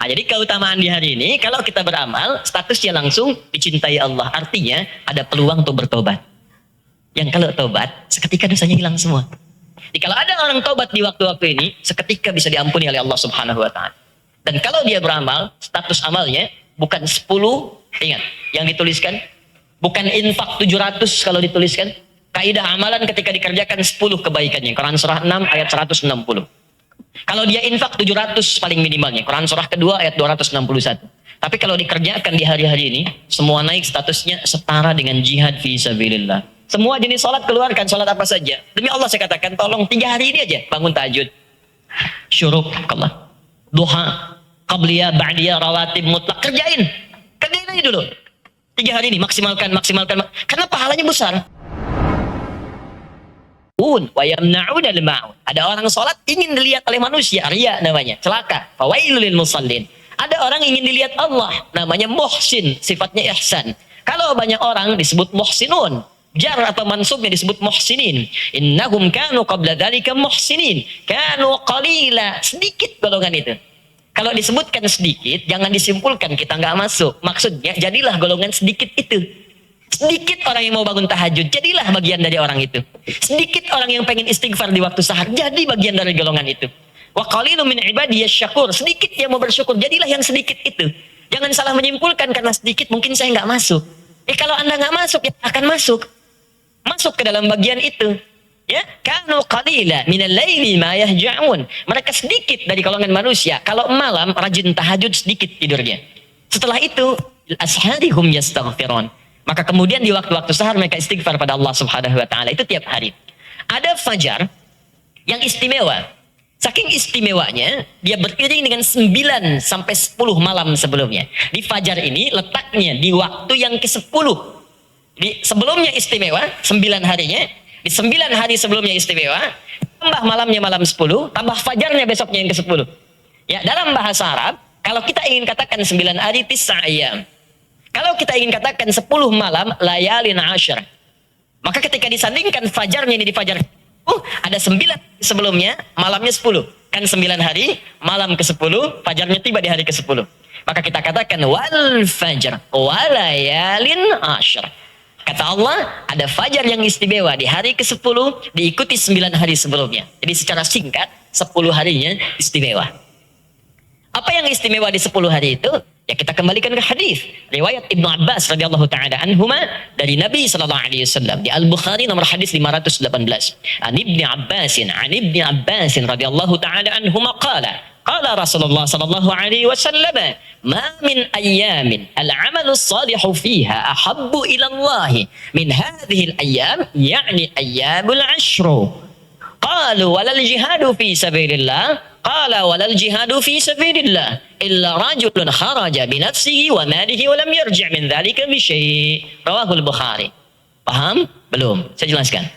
Nah, jadi keutamaan di hari ini, kalau kita beramal, statusnya langsung dicintai Allah. Artinya ada peluang untuk bertobat. Yang kalau tobat, seketika dosanya hilang semua. Jadi kalau ada orang tobat di waktu-waktu ini, seketika bisa diampuni oleh Allah Subhanahu wa Ta'ala. Dan kalau dia beramal, status amalnya bukan 10, ingat, yang dituliskan, bukan infak 700 kalau dituliskan. Kaidah amalan ketika dikerjakan 10 kebaikannya. Quran surah 6 ayat 160. Kalau dia infak 700 paling minimalnya. Quran surah kedua ayat 261. Tapi kalau dikerjakan di hari-hari ini, semua naik statusnya setara dengan jihad fi sabilillah. Semua jenis sholat keluarkan, sholat apa saja. Demi Allah saya katakan, tolong 3 hari ini aja bangun tahajud, syuruk, Allah, duha, qabliyah, ba'diyah, rawatib, mutlak, kerjain aja dulu. 3 hari ini maksimalkan, karena pahalanya besar. Wa yamna'una al-ma'un. Ada orang sholat ingin dilihat oleh manusia, riya namanya, celaka. Fawailul lil musallin. Ada orang ingin dilihat Allah, namanya muhsin, sifatnya ihsan. Kalau banyak orang disebut muhsinun, jar atau mansubnya disebut muhsinin. Innahum kanu qabla dzalika muhsinin, kanu qalila, sedikit golongan itu. Kalau disebutkan sedikit, jangan disimpulkan kita nggak masuk. Maksudnya jadilah golongan sedikit itu. Sedikit orang yang mau bangun tahajud, jadilah bagian dari orang itu. Sedikit orang yang pengen istighfar di waktu sahar, jadi bagian dari golongan itu. Wa qalilun min ibadiyasy syakur, sedikit yang mau bersyukur, jadilah yang sedikit itu. Jangan salah menyimpulkan karena sedikit mungkin saya nggak masuk. Kalau Anda nggak masuk, ya akan masuk. Masuk ke dalam bagian itu. Ya, kanu qalila minal laili ma yahja'un. Mereka sedikit dari golongan manusia. Kalau malam rajin tahajud, sedikit tidurnya. Setelah itu, asharihum yastaghfirun. Maka kemudian di waktu-waktu sahar mereka istighfar pada Allah Subhanahu wa Ta'ala. Itu tiap hari. Ada fajar yang istimewa. Saking istimewanya, dia beriring dengan 9 sampai 10 malam sebelumnya. Di fajar ini letaknya di waktu yang ke-10. Di sebelumnya istimewa, 9 harinya. Di 9 hari sebelumnya istimewa, tambah malamnya malam 10, tambah fajarnya besoknya yang ke-10. Ya, dalam bahasa Arab, kalau kita ingin katakan 9 hari, tis'ayam. Kalau kita ingin katakan 10 malam, layalin asyr. Maka ketika disandingkan fajarnya ini di fajar, ada 9 sebelumnya, malamnya 10. Kan 9 hari, malam ke-10, fajarnya tiba di hari ke-10. Maka kita katakan, wal fajr, walayalin asyr. Kata Allah, ada fajar yang istimewa di hari ke-10, diikuti 9 hari sebelumnya. Jadi secara singkat, 10 harinya istimewa. Apa yang istimewa di 10 hari itu? Ya kita kembalikan ke hadis riwayat Ibnu Abbas radhiyallahu taala anhuma dari Nabi sallallahu alaihi wasallam di Al-Bukhari nomor hadis 518. An Ibnu Abbas radhiyallahu taala anhuma qala Rasulullah sallallahu alaihi wasallam ma min ayyamin al-'amalu as-salihu fiha ahabbu ila Allah min hadhihi al-ayyam yani ayyamul 'ashr. Qalu walal jihadu fi sabilillah. Qala walal jihadu fi sabilillah illa rajulun kharaja bi nafsihi wa malihi wa lam yarji' min dzalika bi syai'. Rawahul Bukhari. Paham? Belum. Saya jelaskan.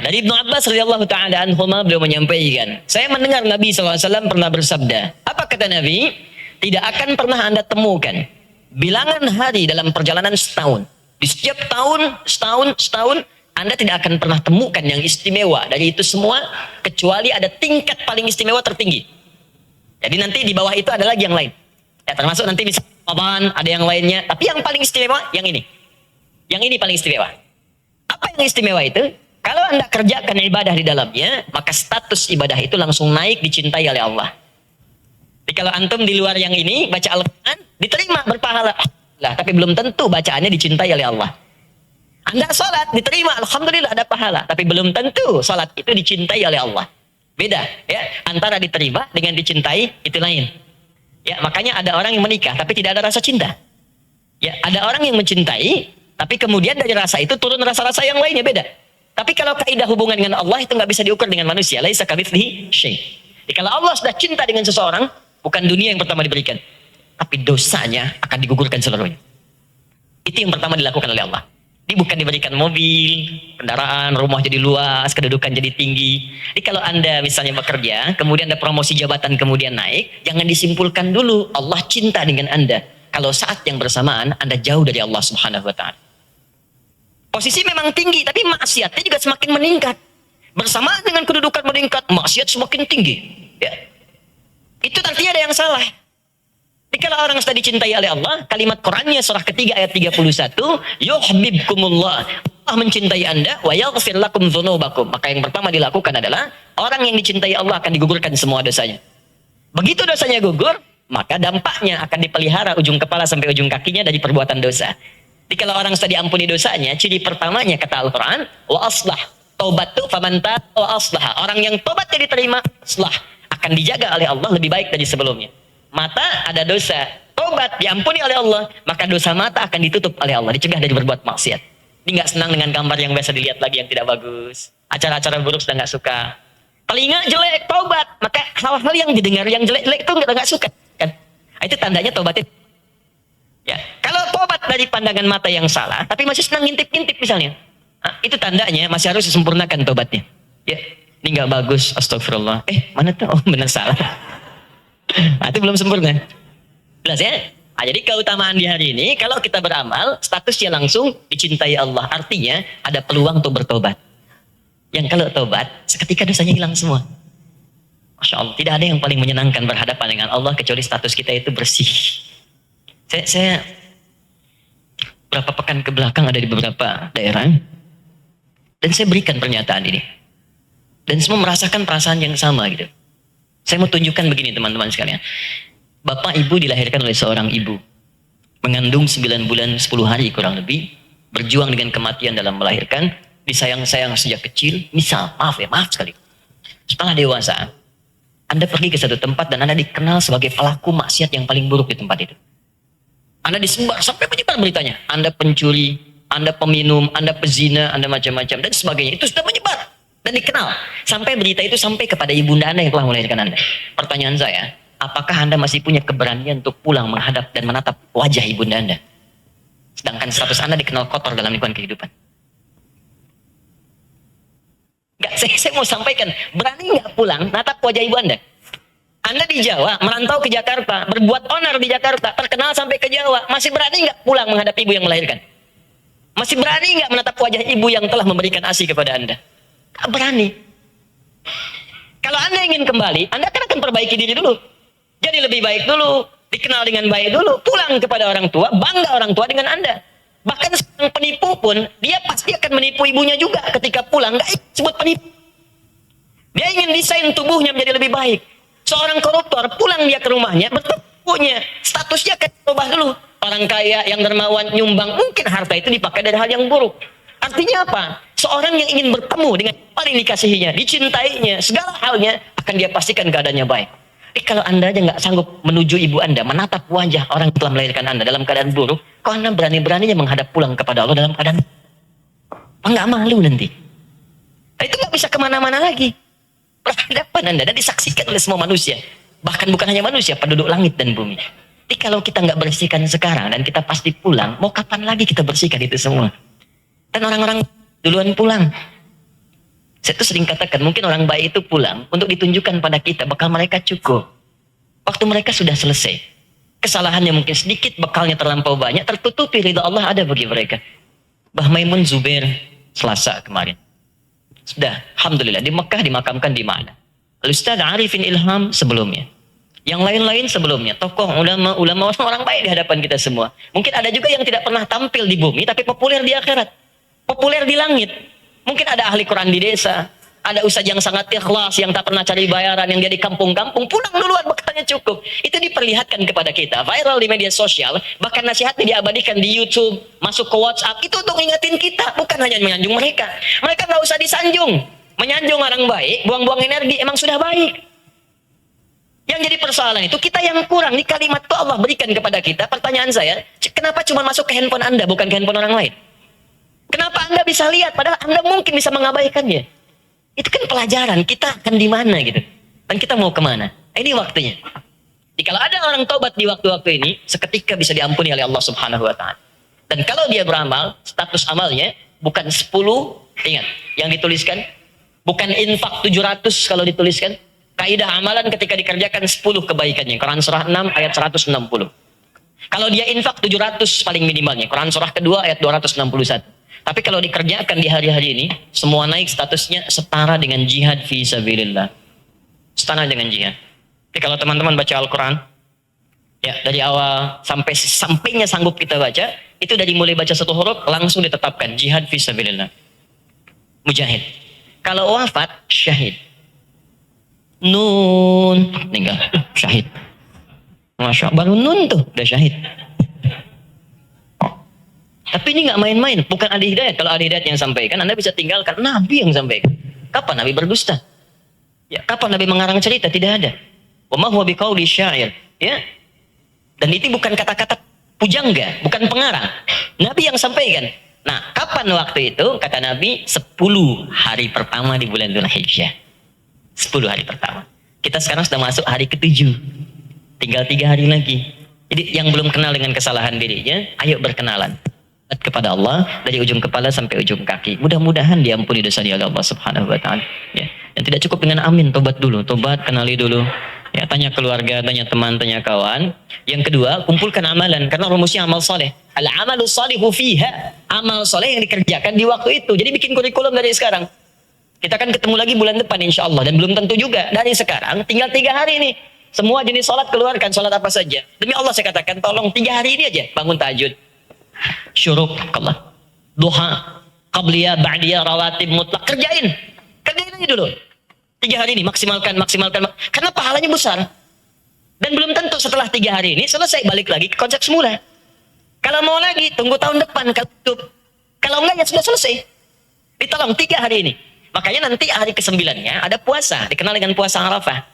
Dari Ibnu Abbas radhiyallahu taala anhuma beliau menyampaikan, saya mendengar Nabi sallallahu alaihi wasallam pernah bersabda. Apa kata Nabi? Tidak akan pernah Anda temukan bilangan hari dalam perjalanan setahun. Di setiap tahun, setahun Anda tidak akan pernah temukan yang istimewa dari itu semua, kecuali ada tingkat paling istimewa tertinggi. Jadi nanti di bawah itu ada lagi yang lain. Ya, termasuk nanti misalnya Ramadan, ada yang lainnya. Tapi yang paling istimewa, yang ini. Yang ini paling istimewa. Apa yang istimewa itu? Kalau Anda kerjakan ibadah di dalamnya, maka status ibadah itu langsung naik, dicintai oleh Allah. Jadi kalau antum di luar yang ini, baca Al-Quran, diterima berpahala. Lah, tapi belum tentu bacaannya dicintai oleh Allah. Anda sholat, diterima, alhamdulillah ada pahala. Tapi belum tentu sholat itu dicintai oleh Allah. Beda, ya. Antara diterima dengan dicintai, itu lain. Ya, makanya ada orang yang menikah, tapi tidak ada rasa cinta. Ya, ada orang yang mencintai, tapi kemudian dari rasa itu turun rasa-rasa yang lainnya, beda. Tapi kalau kaidah hubungan dengan Allah itu nggak bisa diukur dengan manusia. Laisa kamitslihi syai'. Jadi kalau Allah sudah cinta dengan seseorang, bukan dunia yang pertama diberikan, tapi dosanya akan digugurkan seluruhnya. Itu yang pertama dilakukan oleh Allah. Dia bukan diberikan mobil, kendaraan, rumah jadi luas, kedudukan jadi tinggi. Jadi kalau Anda misalnya bekerja, kemudian ada promosi jabatan kemudian naik, jangan disimpulkan dulu Allah cinta dengan Anda. Kalau saat yang bersamaan Anda jauh dari Allah Subhanahu wa Ta'ala. Posisi memang tinggi, tapi maksiatnya juga semakin meningkat. Bersamaan dengan kedudukan meningkat, maksiat semakin tinggi. Ya. Itu artinya ada yang salah. Jika orang sudah dicintai oleh Allah, kalimat Qurannya surah ketiga ayat 31, yuhibbukumullah. Allah mencintai Anda, wa yaghfir lakum dzunubakum. Maka yang pertama dilakukan adalah orang yang dicintai Allah akan digugurkan semua dosanya. Begitu dosanya gugur, maka dampaknya akan dipelihara ujung kepala sampai ujung kakinya dari perbuatan dosa. Jika orang sudah diampuni dosanya, ciri pertamanya kata Al-Quran, wa aslah. Taubat itu faman taba wa aslah. Orang yang tobatnya diterima, aslah, akan dijaga oleh Allah lebih baik dari sebelumnya. Mata ada dosa, tobat diampuni oleh Allah, maka dosa mata akan ditutup oleh Allah, dicegah dari berbuat maksiat. Dia nggak senang dengan gambar yang biasa dilihat lagi yang tidak bagus, acara-acara buruk sudah nggak suka. Telinga jelek, tobat, maka hal-hal yang didengar yang jelek-jelek itu nggak suka, kan? Itu tandanya tobatnya. Ya, kalau tobat dari pandangan mata yang salah, tapi masih senang ngintip-ngintip misalnya, itu tandanya masih harus disempurnakan tobatnya. Ya, ini nggak bagus, astagfirullah. Mana tuh? Oh, benar salah. Itu belum sempurna. Jelas ya? Jadi keutamaan di hari ini, kalau kita beramal, statusnya langsung dicintai Allah. Artinya ada peluang untuk bertobat. Yang kalau tobat, seketika dosanya hilang semua. Masya Allah, tidak ada yang paling menyenangkan berhadapan dengan Allah kecuali status kita itu bersih. Saya berapa pekan ke belakang ada di beberapa daerah, dan saya berikan pernyataan ini. Dan semua merasakan perasaan yang sama gitu. Saya mau tunjukkan begini teman-teman sekalian. Bapak ibu dilahirkan oleh seorang ibu. Mengandung 9 bulan 10 hari kurang lebih. Berjuang dengan kematian dalam melahirkan. Disayang-sayang sejak kecil. Misal, maaf sekali. Setelah dewasa, Anda pergi ke satu tempat dan Anda dikenal sebagai pelaku maksiat yang paling buruk di tempat itu. Anda disebar sampai menyebar beritanya. Anda pencuri, Anda peminum, Anda pezina, Anda macam-macam dan sebagainya. Itu sudah menyebar. Dan dikenal. Sampai berita itu sampai kepada ibunda Anda yang telah melahirkan Anda. Pertanyaan saya, apakah Anda masih punya keberanian untuk pulang menghadap dan menatap wajah ibunda Anda? Sedangkan status Anda dikenal kotor dalam lingkungan kehidupan. Saya mau sampaikan, berani nggak pulang natap wajah ibu Anda? Anda di Jawa, merantau ke Jakarta, berbuat onar di Jakarta, terkenal sampai ke Jawa, masih berani nggak pulang menghadap ibu yang melahirkan? Masih berani nggak menatap wajah ibu yang telah memberikan ASI kepada Anda? Gak berani. Kalau Anda ingin kembali, Anda akan perbaiki diri dulu. Jadi lebih baik dulu, dikenal dengan baik dulu, pulang kepada orang tua, bangga orang tua dengan Anda. Bahkan seorang penipu pun, dia pasti akan menipu ibunya juga ketika pulang, gak disebut penipu. Dia ingin desain tubuhnya menjadi lebih baik. Seorang koruptor, pulang dia ke rumahnya, bertemu statusnya akan berubah dulu. Orang kaya yang dermawan nyumbang, mungkin harta itu dipakai dari hal yang buruk. Artinya apa? Seorang yang ingin bertemu dengan paling dikasihinya, dicintainya, segala halnya akan dia pastikan keadaannya baik. Kalau Anda aja nggak sanggup menuju ibu Anda, menatap wajah orang yang telah melahirkan Anda dalam keadaan buruk, kok Anda berani-beraninya menghadap pulang kepada Allah dalam keadaan nggak malu nanti? Itu nggak bisa kemana-mana lagi. Berhadapan Anda dan disaksikan oleh semua manusia. Bahkan bukan hanya manusia, penduduk langit dan bumi. Jadi kalau kita nggak bersihkan sekarang dan kita pasti pulang, mau kapan lagi kita bersihkan itu semua? Dan orang-orang duluan pulang. Saya tuh sering katakan, mungkin orang baik itu pulang untuk ditunjukkan pada kita bekal mereka cukup. Waktu mereka sudah selesai, kesalahannya mungkin sedikit, bekalnya terlampau banyak, tertutupi ridha Allah ada bagi mereka. Bah Maimun Zubair Selasa kemarin. Sudah, alhamdulillah di Mekah dimakamkan di mana? Al-Ustaz Arifin Ilham sebelumnya. Yang lain-lain sebelumnya, tokoh ulama orang baik di hadapan kita semua. Mungkin ada juga yang tidak pernah tampil di bumi tapi populer di akhirat. Populer di langit. Mungkin ada ahli Quran di desa, ada ustaz yang sangat ikhlas, yang tak pernah cari bayaran, yang dia di kampung-kampung, pulang duluan bekalnya cukup. Itu diperlihatkan kepada kita, viral di media sosial, bahkan nasihatnya diabadikan di YouTube, masuk ke WhatsApp, itu untuk ingatin kita, bukan hanya menyanjung mereka. Mereka nggak usah disanjung, menyanjung orang baik, buang-buang energi, emang sudah baik. Yang jadi persoalan itu, kita yang kurang, di kalimat itu Allah berikan kepada kita. Pertanyaan saya, kenapa cuma masuk ke handphone Anda, bukan ke handphone orang lain? Kenapa Anda bisa lihat, padahal Anda mungkin bisa mengabaikannya? Itu kan pelajaran, kita akan di mana gitu. Dan kita mau kemana? Ini waktunya. Jadi kalau ada orang taubat di waktu-waktu ini, seketika bisa diampuni oleh Allah Subhanahu wa Ta'ala. Dan kalau dia beramal, status amalnya bukan 10, ingat, yang dituliskan, bukan infak 700 kalau dituliskan. Kaidah amalan ketika dikerjakan 10 kebaikannya. Quran surah 6 ayat 160. Kalau dia infak 700 paling minimalnya. Quran surah kedua ayat 261. Tapi kalau dikerjakan di hari-hari ini, semua naik statusnya setara dengan jihad fi sabilillah. Setara dengan jihad. Jadi kalau teman-teman baca Al-Quran, ya dari awal sampainya sanggup kita baca, itu dari mulai baca satu huruf langsung ditetapkan jihad fisabilillah, mujahid. Kalau wafat syahid. Nun meninggal, syahid. Masya Allah, baru nun tuh udah syahid. Tapi ini nggak main-main, bukan ahli hidayat. Kalau ahli hidayat yang sampaikan, Anda bisa tinggalkan. Nabi yang sampaikan. Kapan Nabi berdusta? Ya, kapan Nabi mengarang cerita? Tidak ada. Wa ma huwa biqauli syair. Ya. Dan itu bukan kata-kata pujangga, bukan pengarang. Nabi yang sampaikan. Nah, kapan waktu itu? Kata Nabi, 10 hari pertama di bulan Dzulhijjah. 10 hari pertama. Kita sekarang sudah masuk hari ke-7. Tinggal 3 hari lagi. Jadi yang belum kenal dengan kesalahan dirinya, ayo berkenalan kepada Allah dari ujung kepala sampai ujung kaki. Mudah-mudahan diampuni dosanya oleh Allah Subhanahu wa taala. Ya. Dan tidak cukup dengan amin, tobat dulu, tobat, kenali dulu. Ya, tanya keluarga, tanya teman, tanya kawan. Yang kedua, kumpulkan amalan karena rumusnya amal soleh. Al-amalu shalihu fiha. Amal soleh yang dikerjakan di waktu itu. Jadi bikin kurikulum dari sekarang. Kita akan ketemu lagi bulan depan insya Allah. Dan belum tentu juga. Dari sekarang tinggal 3 hari nih. Semua jenis sholat keluarkan, sholat apa saja. Demi Allah saya katakan, tolong 3 hari ini aja bangun tahajud. Syuruk, Allah, duha, qabliyah, ba'diyah, rawatib, mutlak. Kerjain aja dulu 3 hari ini, maksimalkan. Karena pahalanya besar. Dan belum tentu setelah 3 hari ini selesai, balik lagi ke konsep semula. Kalau mau lagi, tunggu tahun depan. Kalau enggak ya sudah selesai. Ditolong 3 hari ini. Makanya nanti hari ke-9-nya ada puasa, dikenal dengan puasa Arafah.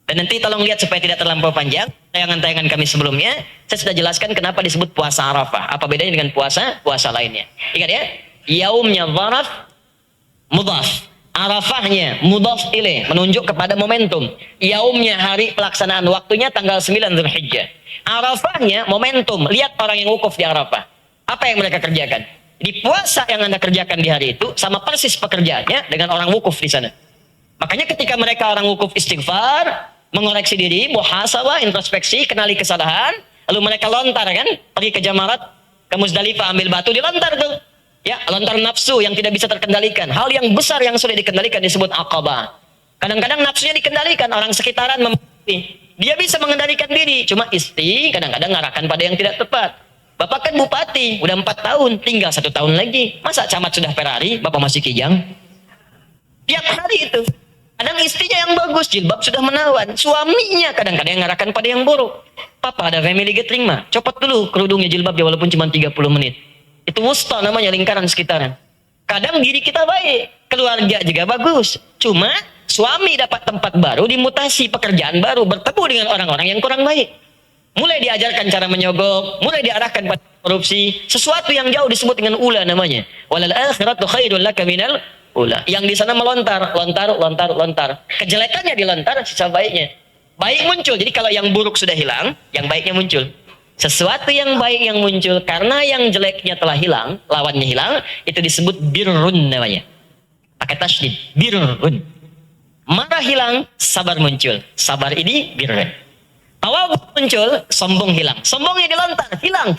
Dan nanti tolong lihat supaya tidak terlampau panjang tayangan-tayangan kami sebelumnya, saya sudah jelaskan kenapa disebut puasa Arafah. Apa bedanya dengan puasa lainnya. Ingat ya, yaumnya zaraf mudhaf, Arafahnya mudhaf ilaih, menunjuk kepada momentum. Yaumnya hari pelaksanaan, waktunya tanggal 9 Dzulhijjah. Arafahnya momentum, lihat orang yang wukuf di Arafah. Apa yang mereka kerjakan? Di puasa yang Anda kerjakan di hari itu sama persis pekerjaannya dengan orang wukuf di sana. Makanya ketika mereka orang wukuf istighfar, mengoreksi diri, muhasabah, introspeksi, kenali kesalahan, lalu mereka lontar kan, pergi ke Jamarat, ke Muzdalifah, ambil batu, dilontar tuh. Ya, lontar nafsu yang tidak bisa terkendalikan. Hal yang besar yang sulit dikendalikan disebut aqabah. Kadang-kadang nafsunya dikendalikan, orang sekitaran mempengaruhi. Dia bisa mengendalikan diri, cuma istri kadang-kadang ngarahkan pada yang tidak tepat. Bapak kan bupati, udah 4 tahun, tinggal 1 tahun lagi. Masa camat sudah Ferrari, Bapak masih kijang? Tiap hari itu. Kadang istrinya yang bagus, jilbab sudah menawan. Suaminya kadang-kadang yang ngarahkan pada yang buruk. Papa ada family gathering mah, copot dulu kerudungnya, jilbabnya walaupun cuma 30 menit. Itu wusta namanya, lingkaran sekitaran. Kadang diri kita baik, keluarga juga bagus. Cuma suami dapat tempat baru, dimutasi pekerjaan baru, bertemu dengan orang-orang yang kurang baik. Mulai diajarkan cara menyogok, mulai diarahkan pada korupsi, sesuatu yang jauh disebut dengan ula namanya. Walal akhiratu khairul laka minal ula. Yang di sana melontar. Kejelekannya dilontar, sisa baiknya. Baik muncul. Jadi kalau yang buruk sudah hilang, yang baiknya muncul. Sesuatu yang baik yang muncul karena yang jeleknya telah hilang, lawannya hilang, itu disebut birrun namanya. Pakai tasydid, birrun. Marah hilang, sabar muncul. Sabar ini birrun. Tawadhu muncul, sombong hilang. Sombongnya dilontar, hilang.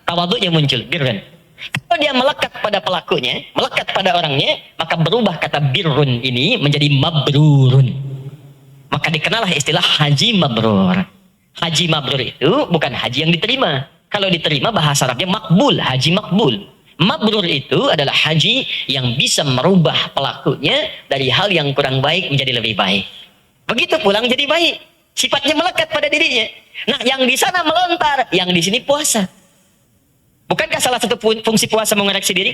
Tawadhunya muncul, birrun. Kalau dia melekat pada pelakunya, melekat pada orangnya, maka berubah kata birrun ini menjadi mabrurun. Maka dikenalah istilah haji mabrur. Haji mabrur itu bukan haji yang diterima. Kalau diterima bahasa Arabnya makbul, haji makbul. Mabrur itu adalah haji yang bisa merubah pelakunya dari hal yang kurang baik menjadi lebih baik. Begitu pulang jadi baik. Sifatnya melekat pada dirinya. Nah, yang di sana melontar, yang di sini puasa. Bukankah salah satu fungsi puasa mengoreksi diri?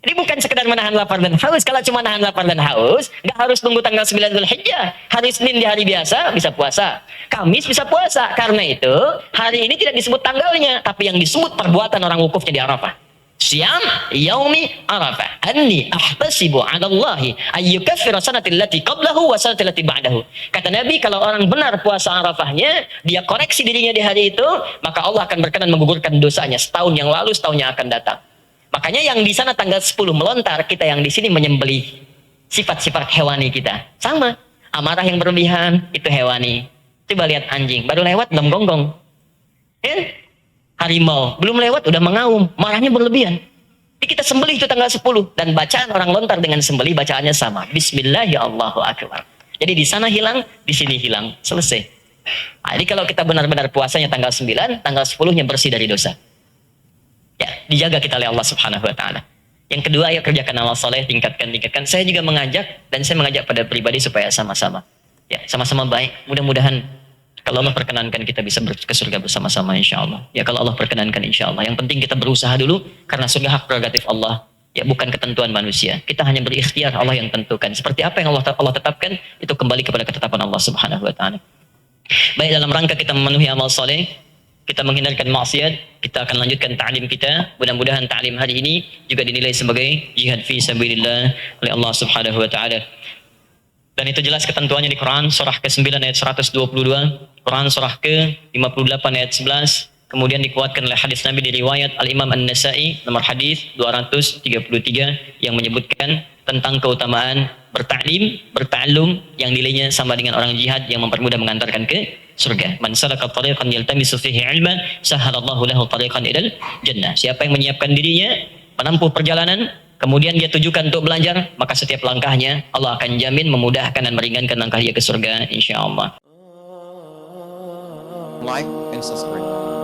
Ini bukan sekedar menahan lapar dan haus. Kalau cuma nahan lapar dan haus, nggak harus tunggu tanggal 9 Dzulhijjah. Hari Senin di hari biasa bisa puasa. Kamis bisa puasa. Karena itu, hari ini tidak disebut tanggalnya, tapi yang disebut perbuatan orang wukufnya di Arafah. Siyam yaumi Arafah. Anni ahtasibu 'ala Allahi ayyukaffira sanatil lati qablahu wa sanatil lati ba'dahu. Kata Nabi, kalau orang benar puasa Arafahnya, dia koreksi dirinya di hari itu, maka Allah akan berkenan menggugurkan dosanya setahun yang lalu, setahun yang akan datang. Makanya yang di sana tanggal 10 melontar, kita yang di sini menyembelih sifat-sifat hewani kita. Sama, amarah yang berlebihan itu hewani. Coba lihat anjing, baru lewat belum gonggong. Ya? Harimau belum lewat udah mengaum, marahnya berlebihan. Jadi kita sembelih itu tanggal 10 dan bacaan orang lontar dengan sembelih bacaannya sama. Bismillahirrahmanirrahim. Jadi di sana hilang, di sini hilang. Selesai. Nah, jadi kalau kita benar-benar puasanya tanggal 9, tanggal 10-nya bersih dari dosa. Ya, dijaga kita oleh Allah Subhanahu wa taala. Yang kedua, ayo kerjakan amal soleh, tingkatkan. Saya juga mengajak, dan saya mengajak pada pribadi supaya sama-sama. Ya, sama-sama baik. Mudah-mudahan kalau Allah perkenankan kita bisa ke surga bersama-sama insya Allah. Ya kalau Allah perkenankan insya Allah. Yang penting kita berusaha dulu, karena surga hak prerogatif Allah. Ya bukan ketentuan manusia. Kita hanya berikhtiar, Allah yang tentukan. Seperti apa yang Allah tetapkan, itu kembali kepada ketetapan Allah Subhanahu wa taala. Baik, dalam rangka kita memenuhi amal soleh, kita menghindarkan maksiat, kita akan lanjutkan ta'lim kita. Mudah-mudahan ta'lim hari ini juga dinilai sebagai jihad fi sabilillah oleh Allah Subhanahu wa taala. Dan itu jelas ketentuannya di Quran surah ke-9 ayat 122, Quran surah ke-58 ayat 11. Kemudian dikuatkan oleh hadis Nabi di riwayat Al-Imam An-Nasa'i nomor hadis 233 yang menyebutkan tentang keutamaan bertaklim, berta'allum yang nilainya sama dengan orang jihad yang mempermudah mengantarkan ke surga. Man salaka tariqan yaltamisu fihi ilman sahhalallahu lahu tariqan ilal jannah. Siapa yang menyiapkan dirinya menempuh perjalanan kemudian dia tujukan untuk belajar, maka setiap langkahnya Allah akan jamin memudahkan dan meringankan langkah dia ke surga insyaallah. Like and subscribe.